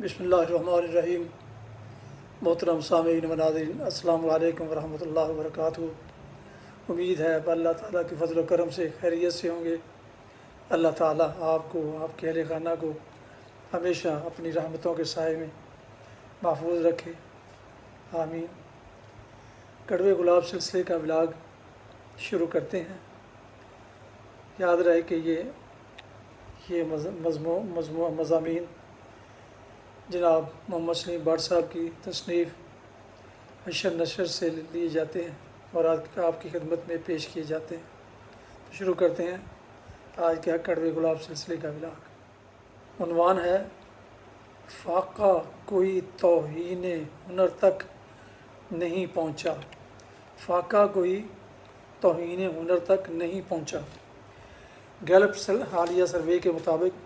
بسم اللہ الرحمن الرحیم۔ محترم سامعین و ناظرین، السلام علیکم ورحمۃ اللہ وبرکاتہ۔ امید ہے اللہ تعالیٰ کے فضل و کرم سے خیریت سے ہوں گے۔ اللہ تعالیٰ آپ کو، آپ کے اہل خانہ کو ہمیشہ اپنی رحمتوں کے سائے میں محفوظ رکھے، آمین۔ کڑوے گلاب سلسلے کا ولاگ شروع کرتے ہیں۔ یاد رہے کہ یہ مضامین جناب محمد سلیم بٹ صاحب کی تصنیف حشر نشر سے لیے جاتے ہیں اور آپ کی خدمت میں پیش کیے جاتے ہیں۔ تو شروع کرتے ہیں آج کا کڑوے گلاب سلسلے کا ولاگ۔ عنوان ہے فاقہ کوئی توہین ہنر تک نہیں پہنچا، فاقہ کوئی توہین ہنر تک نہیں پہنچا۔ گیلپ حالیہ سروے کے مطابق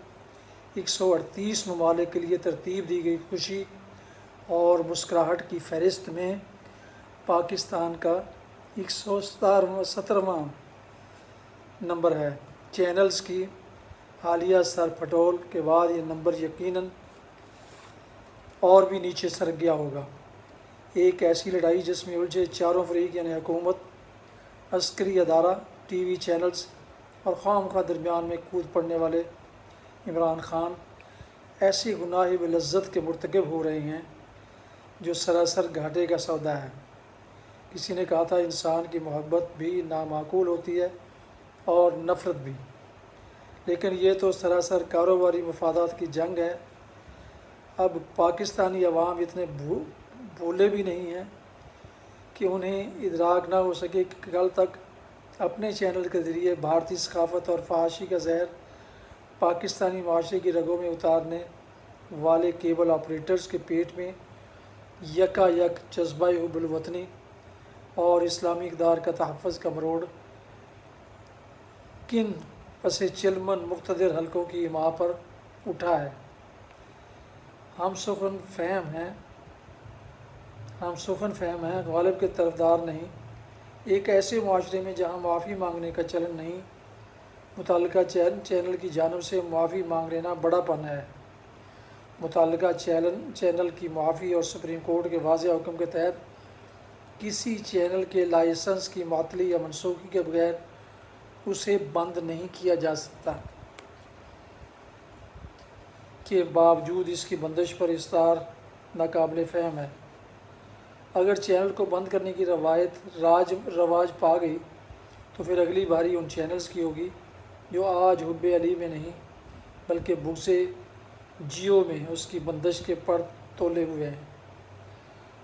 138 ممالک کے لیے ترتیب دی گئی خوشی اور مسکراہٹ کی فہرست میں پاکستان کا 117واں نمبر ہے۔ چینلز کی حالیہ سر پھٹول کے بعد یہ نمبر یقیناً اور بھی نیچے سرک گیا ہوگا۔ ایک ایسی لڑائی جس میں الجھے چاروں فریق یعنی حکومت، عسکری ادارہ، ٹی وی چینلز اور خواہ مخواہ درمیان میں کود پڑنے والے عمران خان ایسی گناہ بلذت کے مرتکب ہو رہے ہیں جو سراسر گھاٹے کا سودا ہے۔ کسی نے کہا تھا انسان کی محبت بھی نامعقول ہوتی ہے اور نفرت بھی، لیکن یہ تو سراسر کاروباری مفادات کی جنگ ہے۔ اب پاکستانی عوام اتنے بھولے بھی نہیں ہیں کہ انہیں ادراک نہ ہو سکے کہ کل تک اپنے چینل کے ذریعے بھارتی ثقافت اور فحاشی کا زہر پاکستانی معاشرے کی رگوں میں اتارنے والے کیبل آپریٹرز کے پیٹ میں یکا یک جذبہ حب الوطنی اور اسلامی اقدار کا تحفظ کا مروڑ کن پس چلمن مقتدر حلقوں کی اماں پر اٹھا ہے۔ ہم سخن فہم ہیں، غالب کے طرفدار نہیں۔ ایک ایسے معاشرے میں جہاں معافی مانگنے کا چلن نہیں، متعلقہ چینل کی جانب سے معافی مانگ لینا بڑا پن ہے۔ متعلقہ چینل کی معافی اور سپریم کورٹ کے واضح حکم کے تحت کسی چینل کے لائسنس کی معطلی یا منسوخی کے بغیر اسے بند نہیں کیا جا سکتا کے باوجود اس کی بندش پر اصرار ناقابل فہم ہے۔ اگر چینل کو بند کرنے کی روایت رواج پا گئی تو پھر اگلی باری ان چینلز کی ہوگی جو آج حب علی میں نہیں بلکہ بغض جیو میں اس کی بندش کے پر تولے ہوئے ہیں۔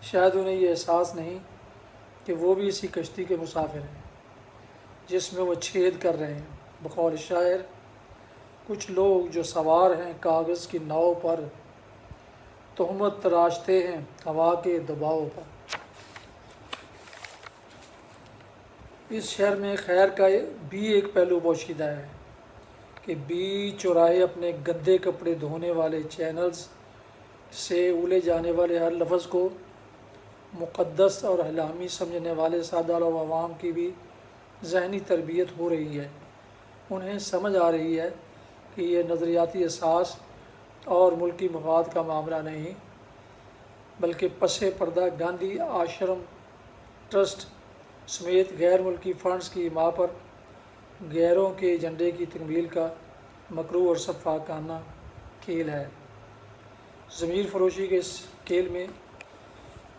شاید انہیں یہ احساس نہیں کہ وہ بھی اسی کشتی کے مسافر ہیں جس میں وہ چھید کر رہے ہیں۔ بقول شاعر، کچھ لوگ جو سوار ہیں کاغذ کی ناؤ پر، تہمت تراشتے ہیں ہوا کے دباؤ پر۔ اس شہر میں خیر کا بھی ایک پہلو پوشیدہ ہے کہ بیچ چوراہے اپنے گندے کپڑے دھونے والے چینلز سے اولے جانے والے ہر لفظ کو مقدس اور الہامی سمجھنے والے سادہ لو عوام کی بھی ذہنی تربیت ہو رہی ہے۔ انہیں سمجھ آ رہی ہے کہ یہ نظریاتی اساس اور ملکی مفاد کا معاملہ نہیں بلکہ پس پردہ گاندھی آشرم ٹرسٹ سمیت غیر ملکی فنڈز کی اماں پر غیروں کے ایجنڈے کی تکمیل کا مکروہ اور سفاکانہ کھیل ہے۔ ضمیر فروشی کے اس کھیل میں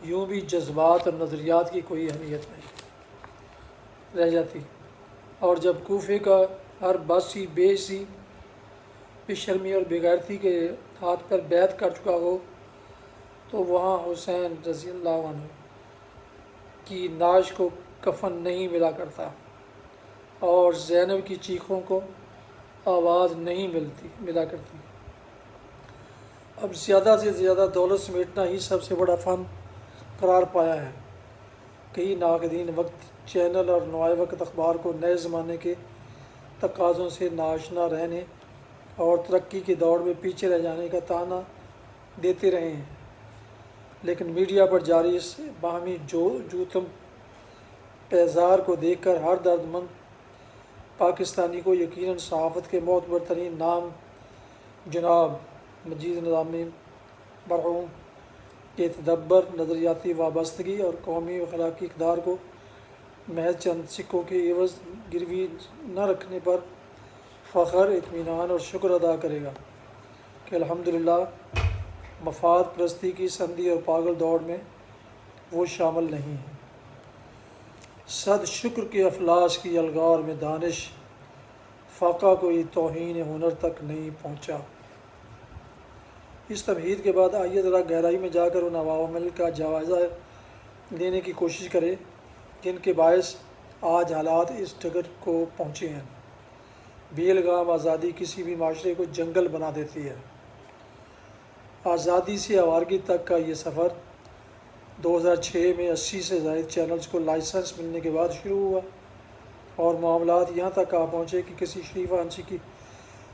یوں بھی جذبات اور نظریات کی کوئی اہمیت نہیں رہ جاتی، اور جب کوفے کا ہر باسی بے حسی، بے شرمی اور بے غیرتی کے ہاتھ پر بیعت کر چکا ہو تو وہاں حسین رضی اللہ عنہ کی نعش کو کفن نہیں ملا کرتا اور زینب کی چیخوں کو آواز نہیں ملا کرتی۔ اب زیادہ سے زیادہ دولت سمیٹنا ہی سب سے بڑا فن قرار پایا ہے۔ کئی ناقدین وقت چینل اور نوائے وقت اخبار کو نئے زمانے کے تقاضوں سے ناآشنا رہنے اور ترقی کی دوڑ میں پیچھے رہ جانے کا طعنہ دیتے رہے ہیں، لیکن میڈیا پر جاری اس باہمی جوتم پیزار کو دیکھ کر ہر درد مند پاکستانی کو یقیناً صحافت کے معتبر ترین نام جناب مجید نظامی مرحوم کے تدبر، نظریاتی وابستگی اور قومی و اخلاقی اقدار کو محض چند سکوں کے عوض گروی نہ رکھنے پر فخر، اطمینان اور شکر ادا کرے گا کہ الحمدللہ مفاد پرستی کی سندھی اور پاگل دوڑ میں وہ شامل نہیں ہیں۔ صد شکر کے افلاس کی الغار میں دانش، فاقہ کوئی توہین ہنر تک نہیں پہنچا۔ اس تمہید کے بعد آئیے ذرا گہرائی میں جا کر ان عوامل کا جائزہ لینے کی کوشش کریں جن کے باعث آج حالات اس ڈگر کو پہنچے ہیں۔ بے لگام آزادی کسی بھی معاشرے کو جنگل بنا دیتی ہے۔ آزادی سے آوارگی تک کا یہ سفر 2006 میں 80 سے زائد چینلز کو لائسنس ملنے کے بعد شروع ہوا اور معاملات یہاں تک آ پہنچے کہ کسی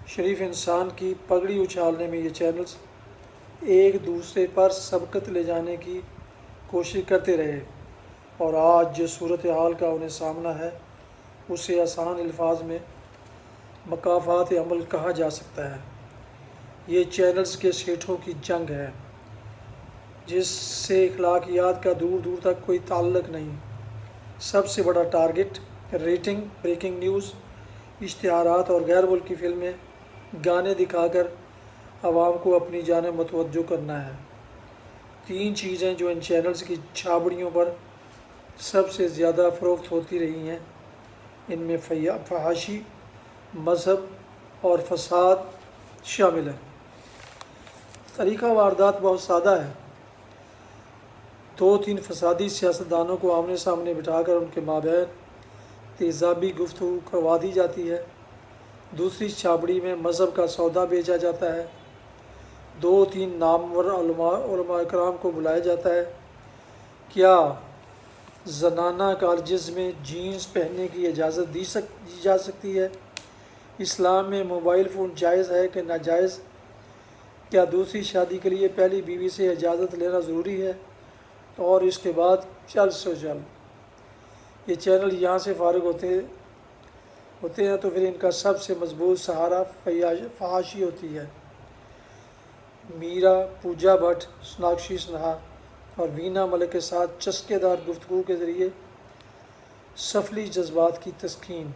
شریف انسان کی پگڑی اچھالنے میں یہ چینلز ایک دوسرے پر سبقت لے جانے کی کوشش کرتے رہے، اور آج جو صورتحال کا انہیں سامنا ہے اسے آسان الفاظ میں مکافات عمل کہا جا سکتا ہے۔ یہ چینلز کے سیٹھوں کی جنگ ہے جس سے اخلاقیات کا دور دور تک کوئی تعلق نہیں۔ سب سے بڑا ٹارگٹ ریٹنگ، بریکنگ نیوز، اشتہارات اور غیر ملکی فلمیں، گانے دکھا کر عوام کو اپنی جانب متوجہ کرنا ہے۔ تین چیزیں جو ان چینلز کی چھابڑیوں پر سب سے زیادہ فروخت ہوتی رہی ہیں، ان میں فحاشی، مذہب اور فساد شامل ہے۔ طریقہ واردات بہت سادہ ہے۔ 2-3 فسادی سیاستدانوں کو آمنے سامنے بٹھا کر ان کے مابین تیزابی گفتگو کروا دی جاتی ہے۔ دوسری چھابڑی میں مذہب کا سودا بیچا جاتا ہے۔ 2-3 نامور علماء کرام کو بلایا جاتا ہے۔ کیا زنانہ کالجز میں جینز پہننے کی اجازت دی جا سکتی ہے؟ اسلام میں موبائل فون جائز ہے کہ ناجائز؟ کیا دوسری شادی کے لیے پہلی بیوی سے اجازت لینا ضروری ہے؟ اور اس کے بعد چل سو چل۔ یہ چینل یہاں سے فارغ ہوتے ہیں تو پھر ان کا سب سے مضبوط سہارا فحاشی ہوتی ہے۔ میرا، پوجا بھٹ، سوناکشی سنہا اور وینا ملک کے ساتھ چسکے دار گفتگو کے ذریعے سفلی جذبات کی تسکین۔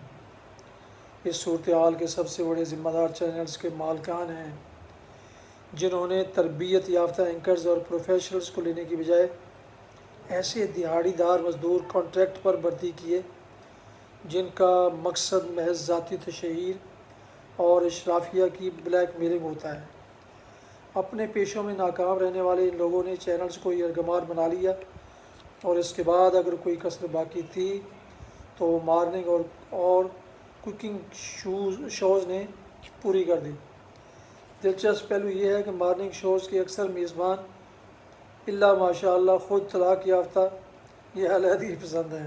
اس صورتحال کے سب سے بڑے ذمہ دار چینلز کے مالکان ہیں جنہوں نے تربیت یافتہ اینکرز اور پروفیشنلز کو لینے کی بجائے ایسے دہاڑی دار مزدور کانٹریکٹ پر بھرتی کیے جن کا مقصد محض ذاتی تشہیر اور اشرافیہ کی بلیک میلنگ ہوتا ہے۔ اپنے پیشوں میں ناکام رہنے والے ان لوگوں نے چینلز کو یرغمال بنا لیا اور اس کے بعد اگر کوئی کسر باقی تھی تو وہ مارننگ اور کوکنگ شوز نے پوری کر دی۔ دلچسپ پہلو یہ ہے کہ مارننگ شوز کے اکثر میزبان الا ماشاء اللہ خود طلاق یافتہ یا علیحدگی پسند ہیں۔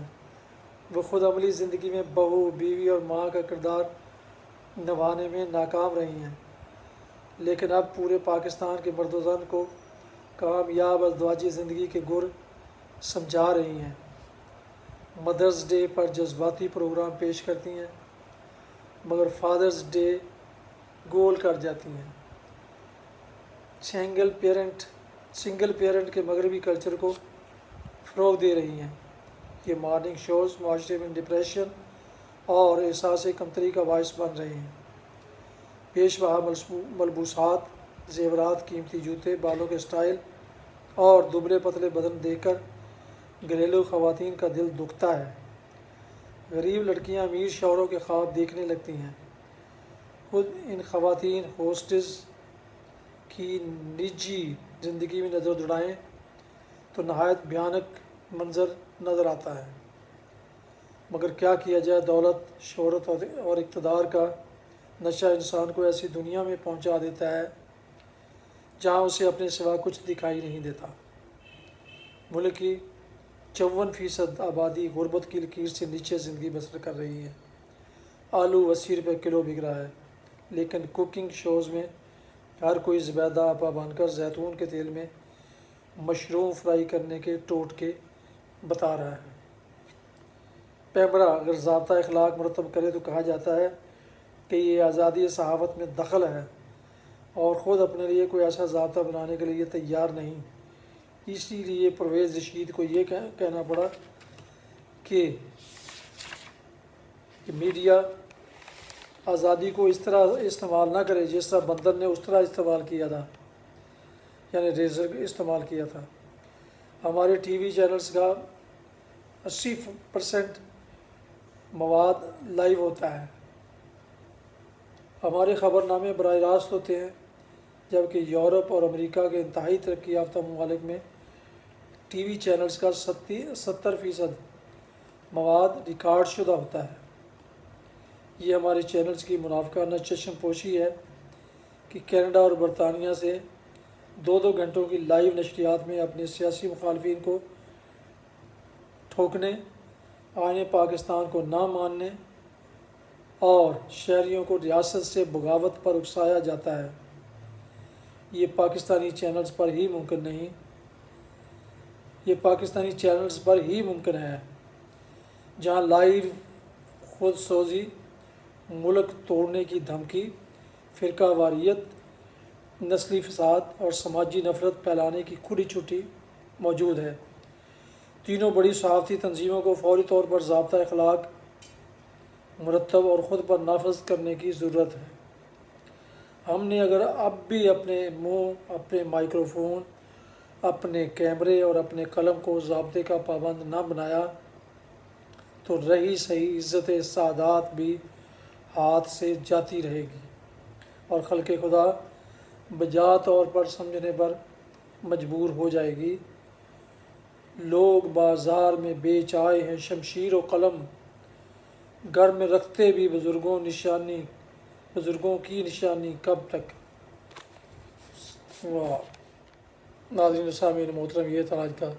وہ خود عملی زندگی میں بہو، بیوی اور ماں کا کردار نبھانے میں ناکام رہی ہیں، لیکن اب پورے پاکستان کے مرد و زن کو کامیاب ازدواجی زندگی کے گر سمجھا رہی ہیں۔ مدرز ڈے پر جذباتی پروگرام پیش کرتی ہیں مگر فادرز ڈے گول کر جاتی ہیں۔ سنگل پیرنٹ کے مغربی کلچر کو فروغ دے رہی ہیں۔ یہ مارننگ شوز معاشرے میں ڈپریشن اور احساس کمتری کا باعث بن رہے ہیں۔ پیش بہا ملبوسات، زیورات، قیمتی جوتے، بالوں کے سٹائل اور دبلے پتلے بدن دیکھ کر گھریلو خواتین کا دل دکھتا ہے۔ غریب لڑکیاں امیر شوہروں کے خواب دیکھنے لگتی ہیں۔ خود ان خواتین ہوسٹس کی نجی زندگی میں نظر دوڑائیں تو نہایت بھیانک منظر نظر آتا ہے، مگر کیا کیا جائے، دولت، شہرت اور اقتدار کا نشہ انسان کو ایسی دنیا میں پہنچا دیتا ہے جہاں اسے اپنے سوا کچھ دکھائی نہیں دیتا۔ ملک کی 54% آبادی غربت کی لکیر سے نیچے زندگی بسر کر رہی ہے۔ آلو 80 روپے کلو بک رہا ہے، لیکن کوکنگ شوز میں ہر کوئی زبیدہ آپا بن کر زیتون کے تیل میں مشروم فرائی کرنے کے ٹوٹکے بتا رہا ہے۔ پیمرا اگر ضابطہ اخلاق مرتب کرے تو کہا جاتا ہے کہ یہ آزادی صحافت میں دخل ہے، اور خود اپنے لیے کوئی ایسا ضابطہ بنانے کے لیے تیار نہیں، اسی لیے پرویز رشید کو یہ کہنا پڑا کہ میڈیا آزادی کو اس طرح استعمال نہ کرے جس طرح بندر نے اس طرح استعمال کیا تھا، یعنی ریزر استعمال کیا تھا۔ ہمارے ٹی وی چینلز کا 80% مواد لائیو ہوتا ہے، ہمارے خبر نامے براہ راست ہوتے ہیں، جبکہ یورپ اور امریکہ کے انتہائی ترقی یافتہ ممالک میں ٹی وی چینلز کا 70% مواد ریکارڈ شدہ ہوتا ہے۔ یہ ہمارے چینلز کی منافقانہ چشم پوشی ہے کہ کینیڈا اور برطانیہ سے 2 گھنٹوں کی لائیو نشریات میں اپنے سیاسی مخالفین کو ٹھوکنے، آئین پاکستان کو نہ ماننے اور شہریوں کو ریاست سے بغاوت پر اکسایا جاتا ہے۔ یہ پاکستانی چینلز پر ہی ممکن نہیں، یہ پاکستانی چینلز پر ہی ممکن ہے جہاں لائیو خود سوزی، ملک توڑنے کی دھمکی، فرقہ واریت، نسلی فساد اور سماجی نفرت پھیلانے کی کھلی چھٹی موجود ہے۔ تینوں بڑی صحافتی تنظیموں کو فوری طور پر ضابطہ اخلاق مرتب اور خود پر نافذ کرنے کی ضرورت ہے۔ ہم نے اگر اب بھی اپنے منہ، اپنے مائکروفون، اپنے کیمرے اور اپنے قلم کو ضابطے کا پابند نہ بنایا تو رہی صحیح عزت سعادت بھی ہاتھ سے جاتی رہے گی اور خلق خدا بجا طور پر سمجھنے پر مجبور ہو جائے گی۔ لوگ بازار میں بیچ آئے ہیں شمشیر و قلم، گھر میں رکھتے بھی بزرگوں کی نشانی کب تک۔ واہ! ناظرین و سامعین محترم، یہ تھا آج کا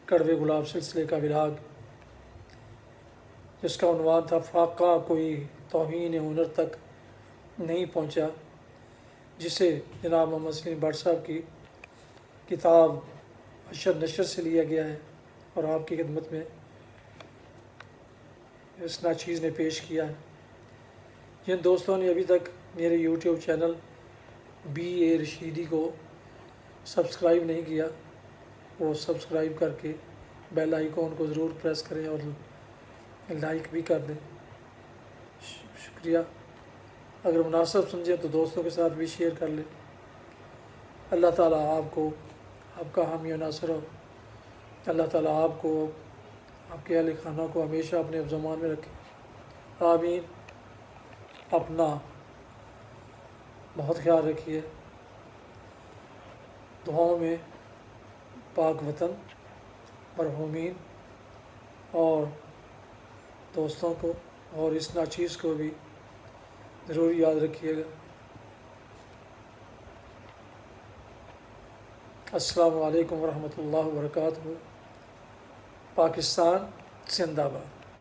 کڑوے گلاب سلسلے کا ولاگ، جس کا عنوان تھا فاقہ کوئی توہین ہنر تک نہیں پہنچا، جسے جناب محمد سلیم بٹ صاحب کی کتاب حشر نشر سے لیا گیا ہے اور آپ کی خدمت میں اس ناچیز نے پیش کیا ہے۔ جن دوستوں نے ابھی تک میرے یوٹیوب چینل BA رشیدی کو سبسکرائب نہیں کیا، وہ سبسکرائب کر کے بیل آئیکن کو ضرور پریس کریں اور لائک بھی کر دیں۔ شکریہ۔ اگر مناسب سمجھیں تو دوستوں کے ساتھ بھی شیئر کر لیں۔ اللہ تعالیٰ آپ کو، آپ کا حامی و ناصر ہو۔ اللہ تعالیٰ آپ کو، آپ کے اہل خانہ کو ہمیشہ اپنے زمان میں رکھے۔ آمین۔ اپنا بہت خیال رکھیے، دعاؤں میں پاک وطن، مرحومین اور دوستوں کو اور اس ناچیز کو بھی ضرور یاد رکھیے گا۔ السلام علیکم ورحمۃ اللہ وبرکاتہ۔ پاکستان زندہ باد۔